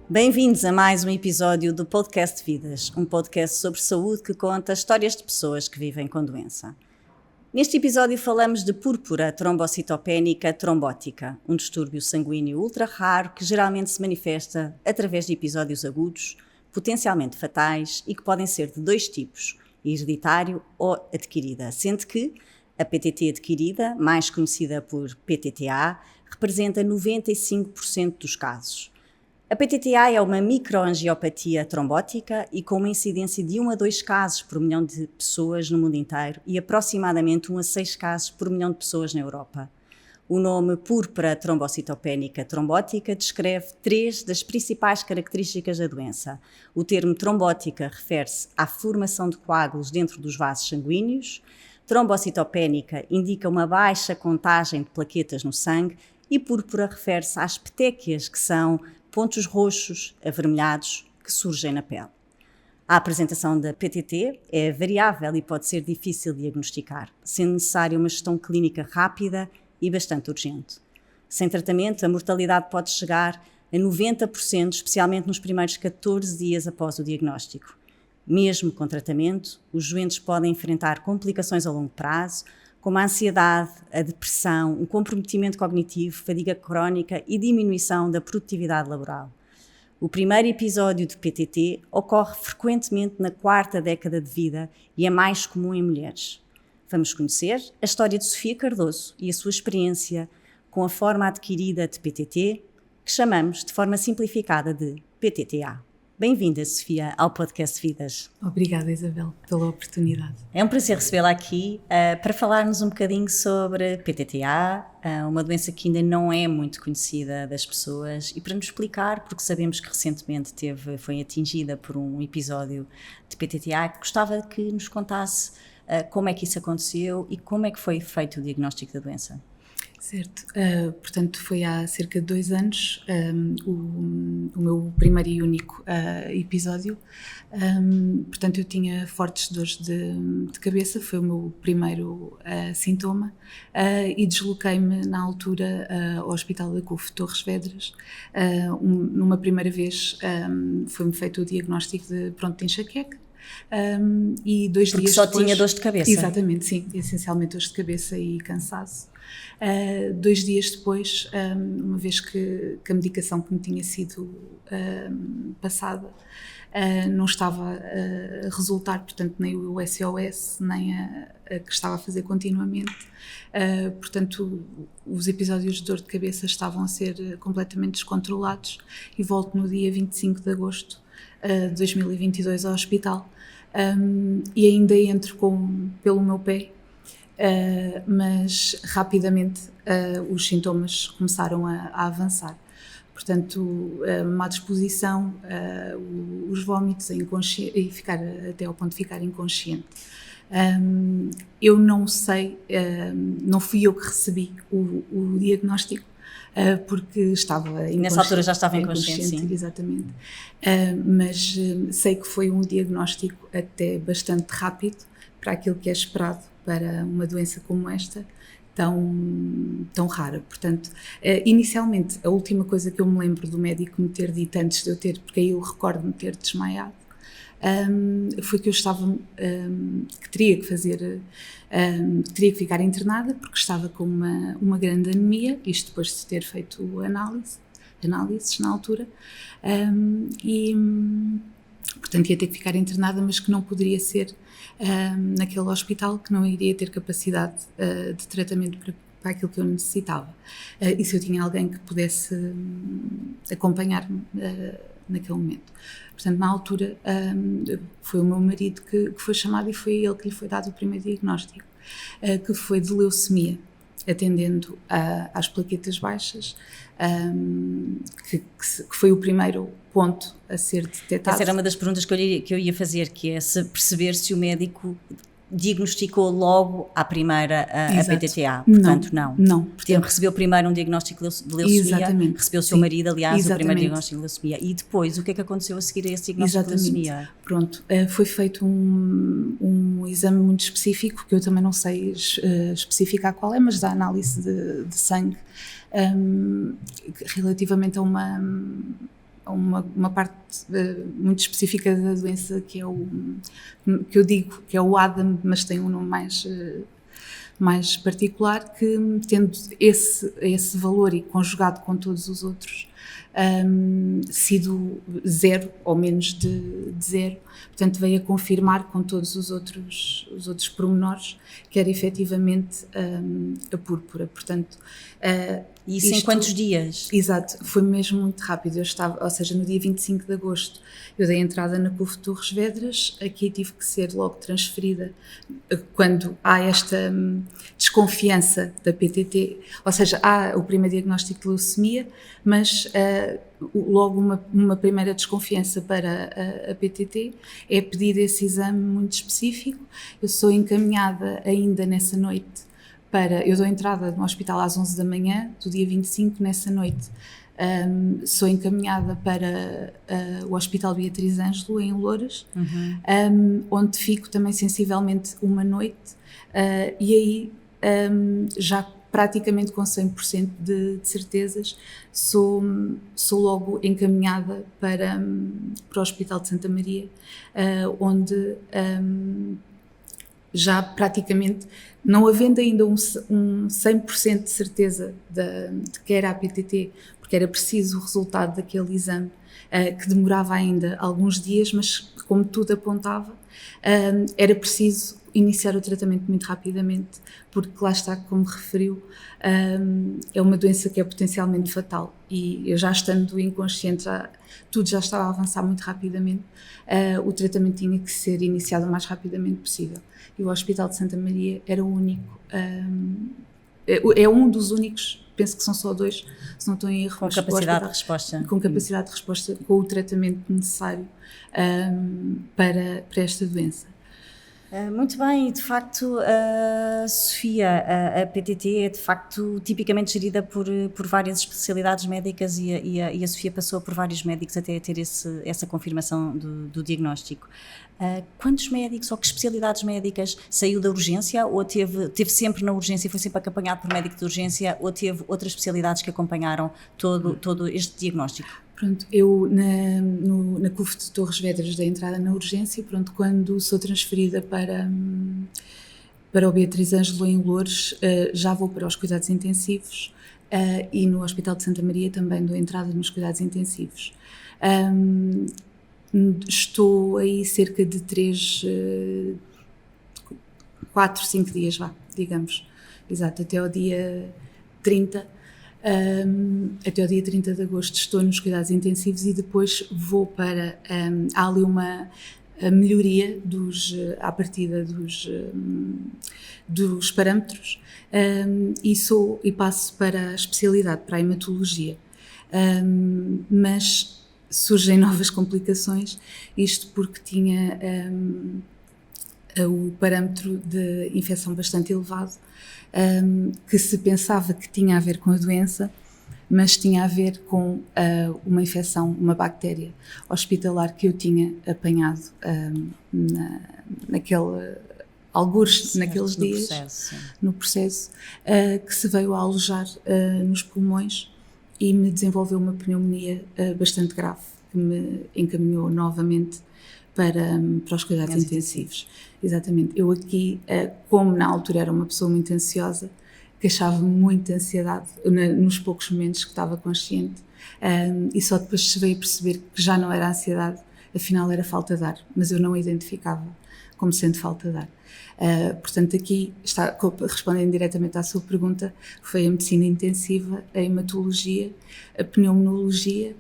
Bem-vindos a mais um episódio do Podcast Vidas, um podcast sobre saúde que conta histórias de pessoas que vivem com doença. Neste episódio falamos de púrpura trombocitopénica trombótica, um distúrbio sanguíneo ultra raro que geralmente se manifesta através de episódios agudos, potencialmente fatais e que podem ser de dois tipos, hereditário ou adquirida, sendo que a PTT adquirida, mais conhecida por PTTA, representa 95% dos casos. A PTTA é uma microangiopatia trombótica e com uma incidência de 1 a 2 casos por milhão de pessoas no mundo inteiro e aproximadamente 1 a 6 casos por milhão de pessoas na Europa. O nome púrpura trombocitopénica trombótica descreve 3 das principais características da doença. O termo trombótica refere-se à formação de coágulos dentro dos vasos sanguíneos, trombocitopénica indica uma baixa contagem de plaquetas no sangue e púrpura refere-se às petequias, que são pontos roxos, avermelhados, que surgem na pele. A apresentação da PTT é variável e pode ser difícil de diagnosticar, sendo necessária uma gestão clínica rápida e bastante urgente. Sem tratamento, a mortalidade pode chegar a 90%, especialmente nos primeiros 14 dias após o diagnóstico. Mesmo com tratamento, os doentes podem enfrentar complicações a longo prazo, como a ansiedade, a depressão, um comprometimento cognitivo, fadiga crónica e diminuição da produtividade laboral. O primeiro episódio de PTT ocorre frequentemente na 4ª década de vida e é mais comum em mulheres. Vamos conhecer a história de Sofia Cardoso e a sua experiência com a forma adquirida de PTT, que chamamos de forma simplificada de PTTA. Bem-vinda, Sofia, ao Podcast Vidas. Obrigada, Isabel, pela oportunidade. É um prazer recebê-la aqui para falarmos um bocadinho sobre PTTA, uma doença que ainda não é muito conhecida das pessoas, e para nos explicar, porque sabemos que recentemente foi atingida por um episódio de PTTA, gostava que nos contasse como é que isso aconteceu e como é que foi feito o diagnóstico da doença. Certo, portanto foi há cerca de 2 anos o meu primeiro e único episódio, portanto eu tinha fortes dores de cabeça, foi o meu primeiro sintoma, e desloquei-me na altura ao Hospital da CUF Torres Vedras. Numa primeira vez foi-me feito o diagnóstico de pronto de enxaqueca. E 2 Porque dias só depois, tinha dores de cabeça? Exatamente, sim, essencialmente dores de cabeça e cansaço. 2 dias depois, uma vez que a medicação que me tinha sido passada não estava a resultar, portanto nem o SOS nem a que estava a fazer continuamente, portanto os episódios de dor de cabeça estavam a ser completamente descontrolados, e volto no dia 25 de agosto de 2022 ao hospital, e ainda entro pelo meu pé, mas rapidamente os sintomas começaram a avançar. Portanto, má disposição, os vômitos, e ficar até ao ponto de ficar inconsciente. Eu não sei, não fui eu que recebi o diagnóstico, porque estava inconsciente. Nessa altura já estava inconsciente, sim. Exatamente. Mas sei que foi um diagnóstico até bastante rápido para aquilo que é esperado para uma doença como esta, tão rara. Portanto, inicialmente, a última coisa que eu me lembro do médico me ter dito antes de eu ter, porque aí eu recordo-me ter desmaiado, foi que eu estava, que teria que fazer, teria que ficar internada porque estava com uma grande anemia, isto depois de ter feito análises na altura, e portanto ia ter que ficar internada, mas que não poderia ser naquele hospital, que não iria ter capacidade de tratamento para aquilo que eu necessitava, e se eu tinha alguém que pudesse acompanhar-me naquele momento. Portanto, na altura foi o meu marido que foi chamado, e foi ele que lhe foi dado o primeiro diagnóstico, que foi de leucemia, atendendo às plaquetas baixas, que foi o primeiro ponto a ser detectado. Essa era uma das perguntas que eu ia fazer, que é perceber se o médico diagnosticou logo à primeira a PTTA. Portanto, não. Portanto, recebeu primeiro um diagnóstico de leucemia, exatamente, recebeu o seu marido, aliás, exatamente, o primeiro diagnóstico de leucemia. E depois, o que é que aconteceu a seguir a esse diagnóstico de leucemia? Pronto, foi feito um exame muito específico, que eu também não sei especificar qual é, mas da análise de sangue, relativamente a uma parte muito específica da doença que eu digo que é o ADAM, mas tem um nome mais particular, que tendo esse valor e conjugado com todos os outros, sido 0 ou menos de 0, portanto veio a confirmar com todos os outros pormenores que era efetivamente a púrpura, portanto... Isso em quantos dias? Exato, foi mesmo muito rápido. Eu estava, ou seja, no dia 25 de agosto eu dei entrada na CUF de Torres Vedras, aqui tive que ser logo transferida quando há esta desconfiança da PTT, ou seja, há o primeiro diagnóstico de leucemia, mas logo uma primeira desconfiança para a PTT é pedido esse exame muito específico. Eu sou encaminhada ainda nessa noite eu dou entrada no hospital às 11 da manhã, do dia 25, nessa noite sou encaminhada para o Hospital Beatriz Ângelo, em Loures, onde fico também sensivelmente uma noite, e aí já praticamente com 100% de certezas sou logo encaminhada para o Hospital de Santa Maria, onde... já praticamente, não havendo ainda um 100% de certeza de que era a PTT, porque era preciso o resultado daquele exame, que demorava ainda alguns dias, mas como tudo apontava, era preciso iniciar o tratamento muito rapidamente, porque lá está, como referiu, é uma doença que é potencialmente fatal, e eu já estando inconsciente, tudo já estava a avançar muito rapidamente, o tratamento tinha que ser iniciado o mais rapidamente possível. E o Hospital de Santa Maria era o único, é um dos únicos, penso que são só 2, se não estou em erro. Com capacidade de resposta. Com capacidade de resposta, com o tratamento necessário para esta doença. Muito bem, de facto, Sofia, a PTT é de facto tipicamente gerida por várias especialidades médicas e a Sofia passou por vários médicos até ter essa confirmação do diagnóstico. Quantos médicos ou que especialidades médicas saiu da urgência, ou teve sempre na urgência e foi sempre acompanhado por médico de urgência, ou teve outras especialidades que acompanharam todo este diagnóstico? Pronto, eu na CUF de Torres Vedras dei entrada na urgência, pronto, quando sou transferida para o Beatriz Ângelo em Loures, já vou para os cuidados intensivos, e no Hospital de Santa Maria também dou entrada nos cuidados intensivos. Estou aí cerca de 4, 5 dias, digamos, exato, até ao dia 30. Até ao dia 30 de agosto estou nos cuidados intensivos e depois vou para... há ali uma melhoria à partida dos parâmetros, e passo para a especialidade, para a hematologia. Mas surgem novas complicações, isto porque tinha o parâmetro de infecção bastante elevado, que se pensava que tinha a ver com a doença, mas tinha a ver com uma infecção, uma bactéria hospitalar que eu tinha apanhado naqueles dias, no processo, que se veio a alojar nos pulmões e me desenvolveu uma pneumonia bastante grave, que me encaminhou novamente para os cuidados intensivos. Exatamente. Eu aqui, como na altura era uma pessoa muito ansiosa, queixava muita ansiedade nos poucos momentos que estava consciente, e só depois se veio a perceber que já não era ansiedade, afinal era falta de ar, mas eu não a identificava como sendo falta de ar. Portanto, aqui está respondendo diretamente à sua pergunta, foi a medicina intensiva, a hematologia, a pneumologia,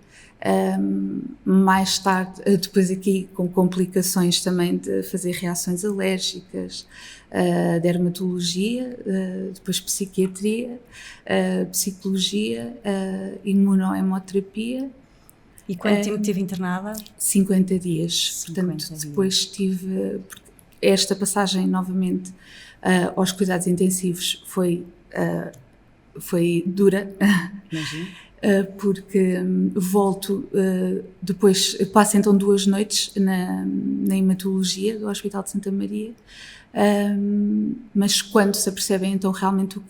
mais tarde, depois aqui com complicações também de fazer reações alérgicas, dermatologia, depois psiquiatria, psicologia, imunohemoterapia. E quanto tempo esteve internada? 50 dias. Portanto, depois tive... Esta passagem novamente aos cuidados intensivos foi dura. Imagino. Porque volto, depois passo então 2 noites na hematologia do Hospital de Santa Maria, mas quando se apercebem então realmente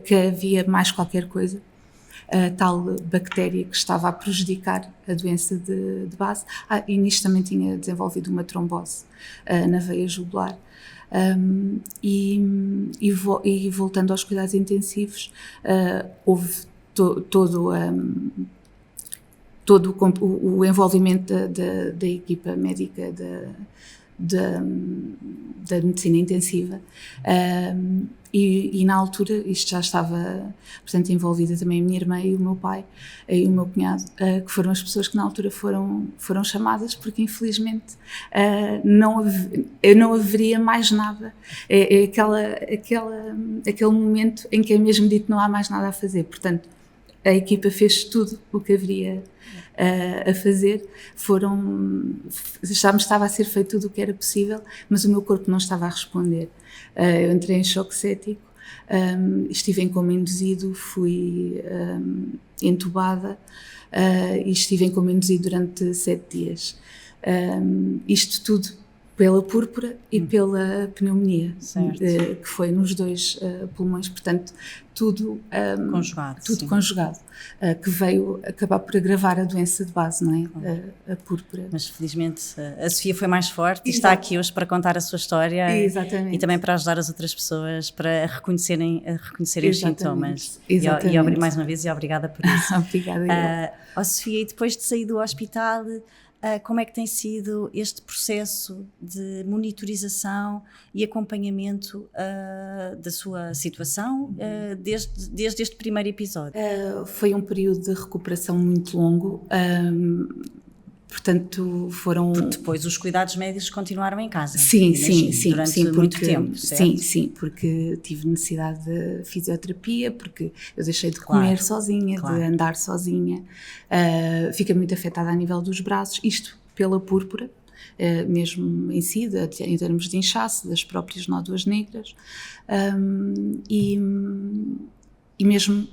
que havia mais qualquer coisa, a tal bactéria que estava a prejudicar a doença de base. E nisto também tinha desenvolvido uma trombose na veia jugular. E voltando aos cuidados intensivos, houve todo o envolvimento da equipa médica da medicina intensiva, e na altura isto já estava, portanto, envolvida também a minha irmã e o meu pai e o meu cunhado, que foram as pessoas que na altura foram chamadas, porque infelizmente não haveria mais nada. É aquele momento em que é mesmo dito não há mais nada a fazer. Portanto, a equipa fez tudo o que haveria a fazer. Estava a ser feito tudo o que era possível, mas o meu corpo não estava a responder. Eu entrei em choque séptico, estive em coma induzido, fui entubada e estive em coma induzido durante 7 dias. Isto tudo pela púrpura e pela pneumonia, que foi nos 2 pulmões, portanto, tudo conjugado, que veio acabar por agravar a doença de base, não é? A púrpura. Mas felizmente a Sofia foi mais forte e está aqui hoje para contar a sua história. Exatamente. E também para ajudar as outras pessoas para reconhecerem os sintomas. Exatamente. E mais uma vez, e obrigada por isso. Obrigada. Sofia, e depois de sair do hospital, como é que tem sido este processo de monitorização e acompanhamento da sua situação desde este primeiro episódio? Foi um período de recuperação muito longo, portanto foram... Porque depois os cuidados médicos continuaram em casa. Sim, durante muito tempo, certo? Sim, porque tive necessidade de fisioterapia, porque eu deixei de comer sozinha, de andar sozinha, fica muito afetada a nível dos braços, isto pela púrpura, mesmo em si, em termos de inchaço, das próprias nódoas negras, e mesmo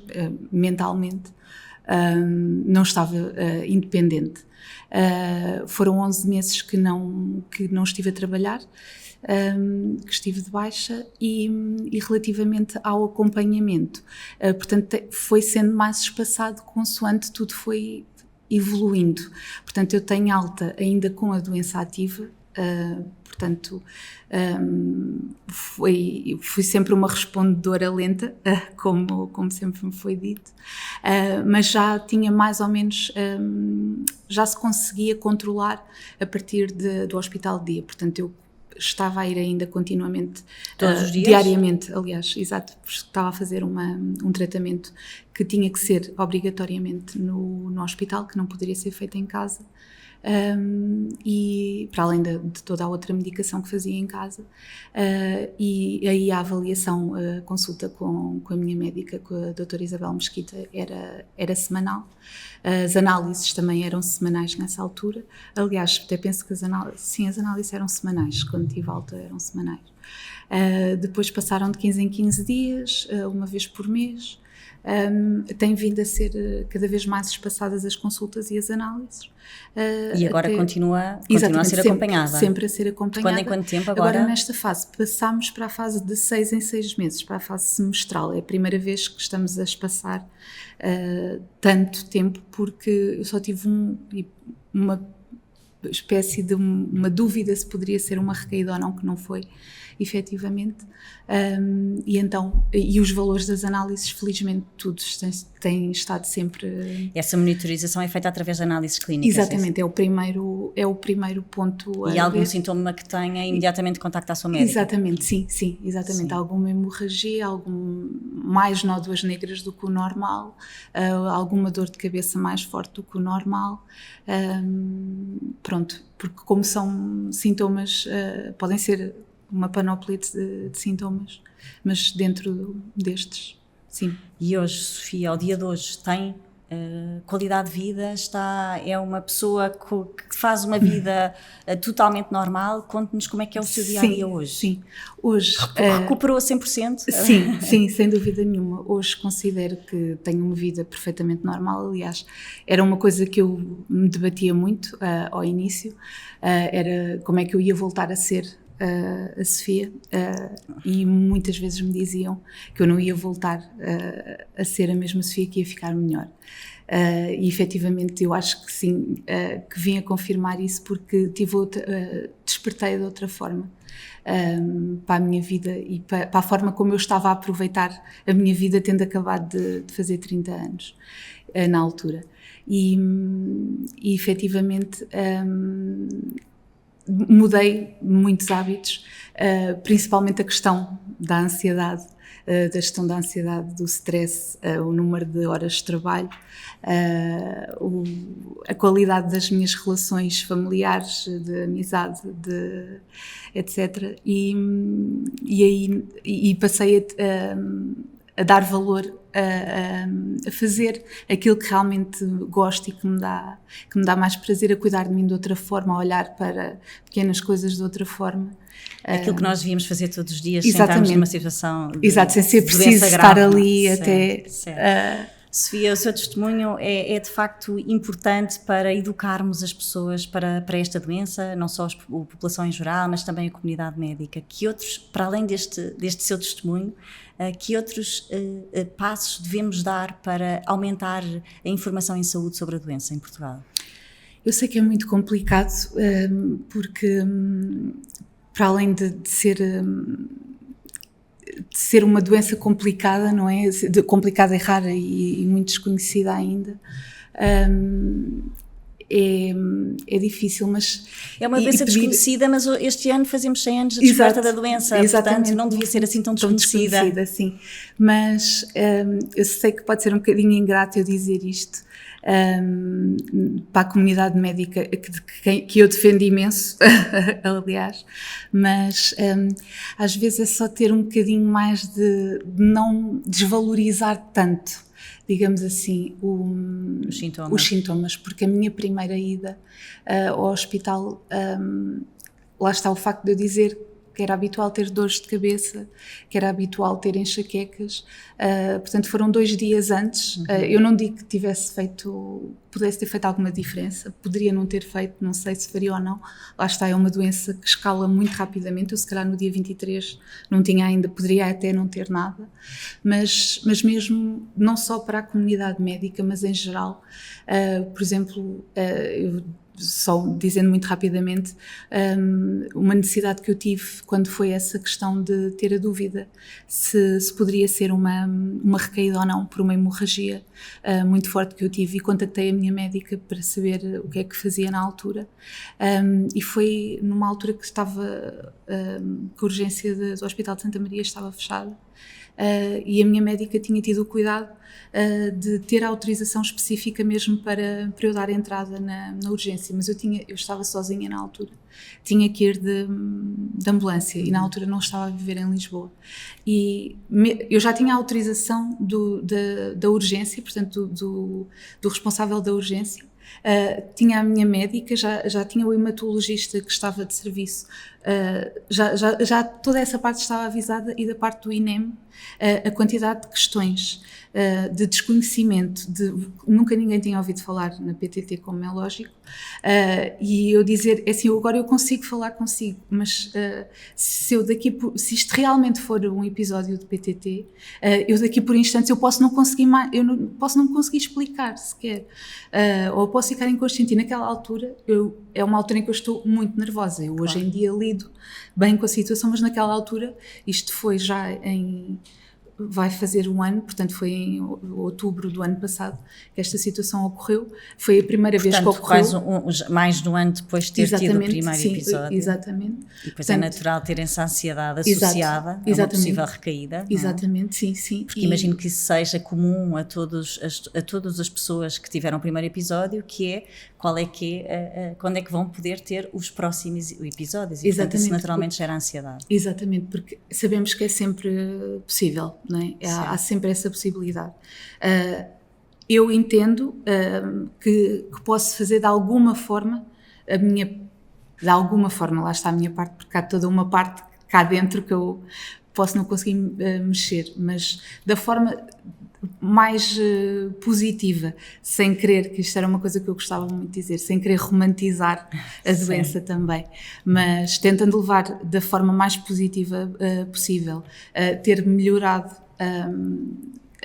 mentalmente não estava independente. Foram 11 meses que não estive a trabalhar, que estive de baixa, e relativamente ao acompanhamento, portanto foi sendo mais espaçado consoante tudo foi evoluindo. Portanto, eu tenho alta ainda com a doença ativa, portanto foi sempre uma respondedora lenta, como sempre me foi dito, mas já tinha mais ou menos, já se conseguia controlar a partir do hospital de dia. Portanto, eu estava a ir ainda continuamente, todos os dias? Diariamente, aliás, exato, porque estava a fazer um tratamento que tinha que ser obrigatoriamente no hospital, que não poderia ser feito em casa, e para além de toda a outra medicação que fazia em casa, e aí a avaliação, a consulta com a minha médica, com a doutora Isabel Mesquita, era semanal. As análises também eram semanais nessa altura. Aliás, até penso que as análises eram semanais, quando tive alta eram semanais. Depois passaram de 15 em 15 dias, uma vez por mês. Tem vindo a ser cada vez mais espaçadas as consultas e as análises. E agora continua a ser acompanhada? Sempre a ser acompanhada. De quando em quanto tempo agora? Agora, nesta fase, passámos para a fase de 6 em 6 meses, para a fase semestral. É a primeira vez que estamos a espaçar tanto tempo, porque eu só tive uma espécie de uma dúvida se poderia ser uma recaída ou não, que não foi, efetivamente, e os valores das análises, felizmente, todos têm estado sempre... Essa monitorização é feita através de análises clínicas? Exatamente, é o primeiro ponto. E algum sintoma que tenha, imediatamente contacta a sua médica? Exatamente, sim, exatamente. Sim. Alguma hemorragia, mais nódoas negras do que o normal, alguma dor de cabeça mais forte do que o normal, pronto, porque como são sintomas, podem ser uma panóplia de sintomas, mas dentro destes, sim. E hoje, Sofia, ao dia de hoje, tem qualidade de vida? É uma pessoa que faz uma vida totalmente normal? Conte-nos como é que é o seu dia-a-dia hoje. Sim, hoje... Recuperou a 100%? Sim, sem dúvida nenhuma. Hoje considero que tenho uma vida perfeitamente normal. Aliás, era uma coisa que eu me debatia muito ao início, era como é que eu ia voltar a ser a Sofia, e muitas vezes me diziam que eu não ia voltar a ser a mesma Sofia, que ia ficar melhor. E efetivamente eu acho que sim, que vim a confirmar isso, porque despertei de outra forma para a minha vida e para a forma como eu estava a aproveitar a minha vida, tendo acabado de fazer 30 anos na altura. E efetivamente mudei muitos hábitos, principalmente a questão da ansiedade, da gestão da ansiedade, do stress, o número de horas de trabalho, a qualidade das minhas relações familiares, de amizade, etc. E passei a dar valor a fazer aquilo que realmente gosto e que me dá mais prazer, a cuidar de mim de outra forma, a olhar para pequenas coisas de outra forma. Aquilo que nós devíamos fazer todos os dias, exatamente, sem estarmos numa situação de exato, sem ser preciso estar ali até... Sofia, o seu testemunho é de facto importante para educarmos as pessoas para esta doença, não só a população em geral, mas também a comunidade médica. Que outros, para além deste seu testemunho, que outros passos devemos dar para aumentar a informação em saúde sobre a doença em Portugal? Eu sei que é muito complicado, porque para além de ser uma doença complicada, não é? Complicada e rara e muito desconhecida ainda, é difícil, mas... É uma doença desconhecida, mas este ano fazemos 100 anos de descoberta da doença, portanto não devia ser assim tão desconhecida. Sim. Mas eu sei que pode ser um bocadinho ingrato eu dizer isto, para a comunidade médica que eu defendo imenso, aliás, mas às vezes é só ter um bocadinho mais de não desvalorizar tanto, digamos assim, os sintomas, porque a minha primeira ida ao hospital, lá está o facto de eu dizer que era habitual ter dores de cabeça, que era habitual ter enxaquecas, portanto foram 2 dias antes. Eu não digo que pudesse ter feito alguma diferença, poderia não ter feito, não sei se faria ou não, lá está, é uma doença que escala muito rapidamente, eu se calhar no dia 23 não tinha ainda, poderia até não ter nada, mas mesmo não só para a comunidade médica, mas em geral, por exemplo, eu só dizendo muito rapidamente, uma necessidade que eu tive quando foi essa questão de ter a dúvida se poderia ser uma recaída ou não por uma hemorragia muito forte que eu tive, e contactei a minha médica para saber o que é que fazia na altura, e foi numa altura que estava que a urgência do Hospital de Santa Maria estava fechada, e a minha médica tinha tido o cuidado de ter a autorização específica mesmo para eu dar entrada na urgência, mas eu estava sozinha na altura, tinha que ir de ambulância e na altura não estava a viver em Lisboa, e eu já tinha a autorização da urgência, portanto do responsável da urgência, tinha a minha médica, já tinha o hematologista que estava de serviço, já toda essa parte estava avisada, e da parte do INEM a quantidade de questões de desconhecimento, nunca ninguém tinha ouvido falar na PTT, como é lógico, e eu dizer, assim, agora eu consigo falar consigo, mas se isto realmente for um episódio de PTT, eu daqui por instantes eu posso não conseguir explicar sequer, ou posso ficar inconsciente, e naquela altura é uma altura em que eu estou muito nervosa. Eu hoje em dia lido bem com a situação, mas naquela altura, isto foi já vai fazer 1 ano, portanto foi em outubro do ano passado que esta situação ocorreu, foi a primeira vez que ocorreu. Quase mais de um ano depois de ter tido o primeiro episódio. Exatamente. E depois é natural ter essa ansiedade associada a uma possível recaída. Exatamente, sim. Porque imagino que isso seja comum a todas as pessoas que tiveram o primeiro episódio, que é quando é que vão poder ter os próximos episódios, e portanto isso naturalmente gera ansiedade. Exatamente, porque sabemos que é sempre possível, não é? Há sempre essa possibilidade. Eu entendo que posso fazer de alguma forma lá está a minha parte, porque há toda uma parte cá dentro que eu posso não conseguir mexer, mas da forma mais positiva, sem querer, que isto era uma coisa que eu gostava muito de dizer, sem querer romantizar a doença também, mas tentando levar da forma mais positiva possível, ter melhorado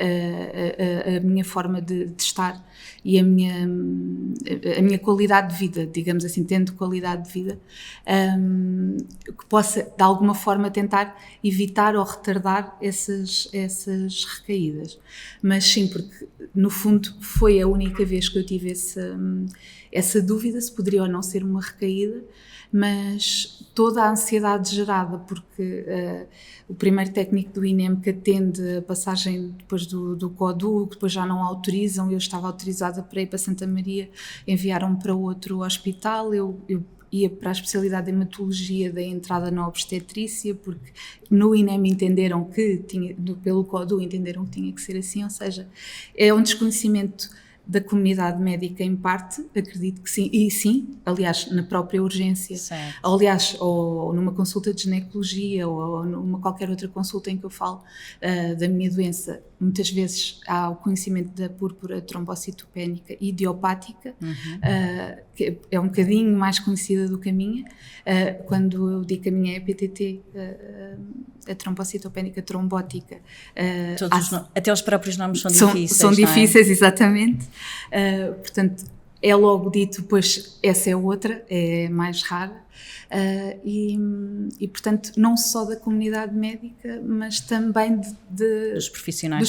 a minha forma de estar e a minha qualidade de vida, digamos assim, tendo qualidade de vida, que possa de alguma forma tentar evitar ou retardar essas recaídas. Mas sim, porque no fundo foi a única vez que eu tive essa dúvida se poderia ou não ser uma recaída, mas toda a ansiedade gerada, porque o primeiro técnico do INEM que atende a passagem depois do CODU, que depois já não autorizam, eu estava autorizada para ir para Santa Maria, enviaram-me para outro hospital, eu ia para a especialidade de hematologia da entrada na obstetrícia, porque no INEM entenderam que pelo CODU entenderam que tinha que ser assim, ou seja, é um desconhecimento da comunidade médica em parte, acredito que sim, e sim, aliás, na própria urgência, aliás, ou numa consulta de ginecologia, ou numa qualquer outra consulta em que eu falo da minha doença, muitas vezes há o conhecimento da púrpura trombocitopénica idiopática, que é um bocadinho mais conhecida do que a minha. Quando eu digo que a minha é PTT, a trombocitopénica trombótica. Até os próprios nomes são difíceis. São difíceis, exatamente. Portanto, é logo dito, pois essa é outra, é mais rara. E, portanto, não só da comunidade médica, mas também dos profissionais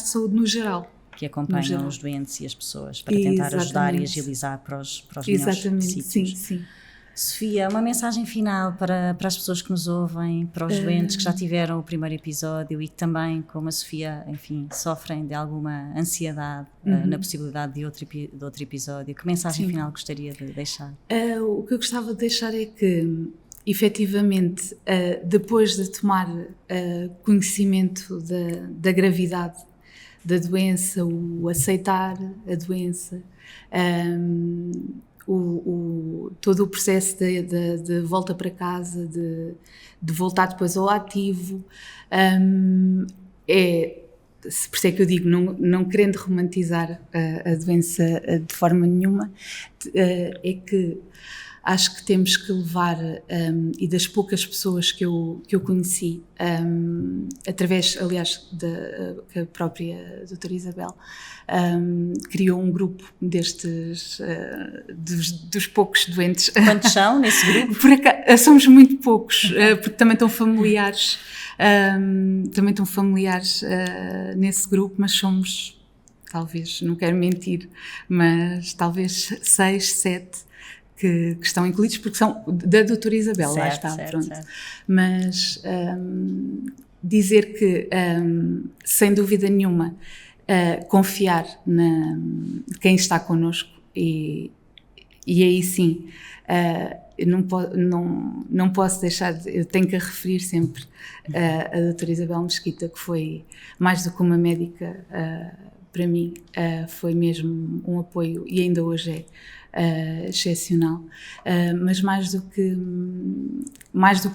de saúde no geral. Que acompanham os doentes e as pessoas para tentar ajudar e agilizar para os melhores sítios. Sim. Sofia, uma mensagem final para as pessoas que nos ouvem, para os doentes que já tiveram o primeiro episódio e que também, como a Sofia, enfim, sofrem de alguma ansiedade na possibilidade de outro episódio. Que mensagem final gostaria de deixar? O que eu gostava de deixar é que, efetivamente, depois de tomar conhecimento da gravidade da doença, o aceitar a doença, todo o processo de volta para casa, de voltar depois ao ativo, por isso é que eu digo, não querendo romantizar a doença de forma nenhuma, é que acho que temos que levar, e das poucas pessoas que eu conheci, através, aliás, que a própria doutora Isabel criou um grupo destes, dos poucos doentes. Quantos são nesse grupo? Por acaso, somos muito poucos, porque também estão familiares, nesse grupo, mas somos, talvez, não quero mentir, mas talvez 6, 7 que estão incluídos, porque são da doutora Isabel, lá está, pronto. Certo. Mas dizer que, sem dúvida nenhuma, confiar quem está connosco e aí sim, não posso deixar eu tenho que referir sempre a doutora Isabel Mesquita, que foi mais do que uma médica para mim, foi mesmo um apoio e ainda hoje é excepcional, mas mais do que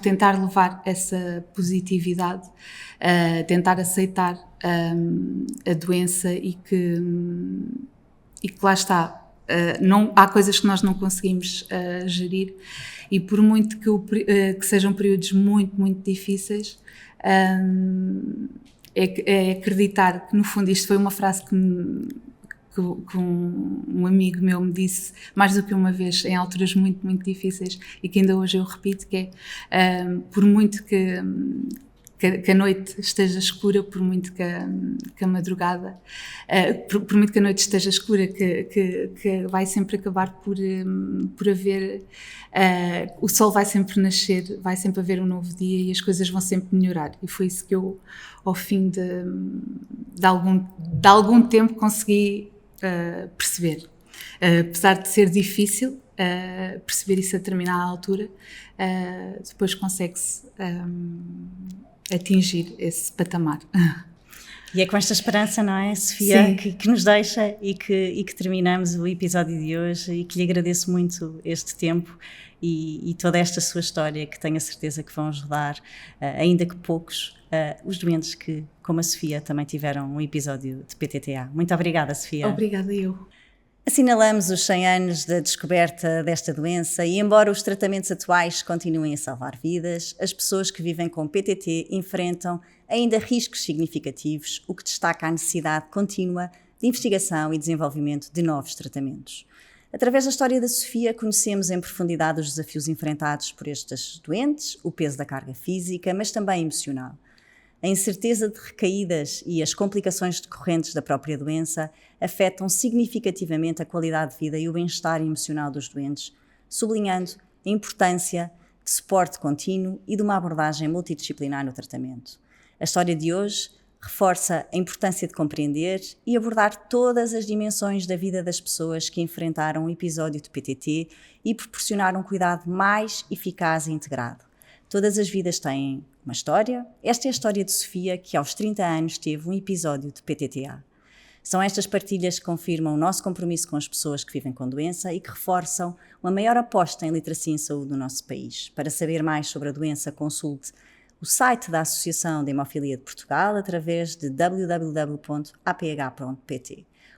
tentar levar essa positividade, tentar aceitar a doença e que lá está, há coisas que nós não conseguimos gerir, e por muito que sejam períodos muito, muito difíceis, é acreditar que no fundo isto foi uma frase que um amigo meu me disse mais do que uma vez em alturas muito, muito difíceis, e que ainda hoje eu repito, que é por muito que a noite esteja escura, por muito que a madrugada, por muito que a noite esteja escura, que vai sempre acabar por haver, o sol vai sempre nascer, vai sempre haver um novo dia e as coisas vão sempre melhorar. E foi isso que eu, ao fim de algum tempo, consegui perceber. Apesar de ser difícil perceber isso a determinada altura, depois consegue-se atingir esse patamar. E é com esta esperança, não é, Sofia, Sim. que nos deixa e que terminamos o episódio de hoje, e que lhe agradeço muito este tempo e toda esta sua história, que tenho a certeza que vão ajudar, ainda que poucos, os doentes que, como a Sofia, também tiveram um episódio de PTTA. Muito obrigada, Sofia. Obrigada eu. Assinalamos os 100 anos da descoberta desta doença e, embora os tratamentos atuais continuem a salvar vidas, as pessoas que vivem com PTT enfrentam ainda riscos significativos, o que destaca a necessidade contínua de investigação e desenvolvimento de novos tratamentos. Através da história da Sofia, conhecemos em profundidade os desafios enfrentados por estes doentes, o peso da carga física, mas também emocional. A incerteza de recaídas e as complicações decorrentes da própria doença afetam significativamente a qualidade de vida e o bem-estar emocional dos doentes, sublinhando a importância de suporte contínuo e de uma abordagem multidisciplinar no tratamento. A história de hoje reforça a importância de compreender e abordar todas as dimensões da vida das pessoas que enfrentaram um episódio de PTT e proporcionar um cuidado mais eficaz e integrado. Todas as vidas têm uma história. Esta é a história de Sofia, que aos 30 anos teve um episódio de PTTA. São estas partilhas que confirmam o nosso compromisso com as pessoas que vivem com doença e que reforçam uma maior aposta em literacia em saúde no nosso país. Para saber mais sobre a doença, consulte o site da Associação de Hemofilia de Portugal através de www.aph.pt.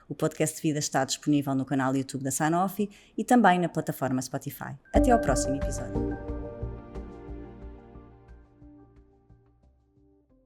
O podcast de vida está disponível no canal YouTube da Sanofi e também na plataforma Spotify. Até ao próximo episódio.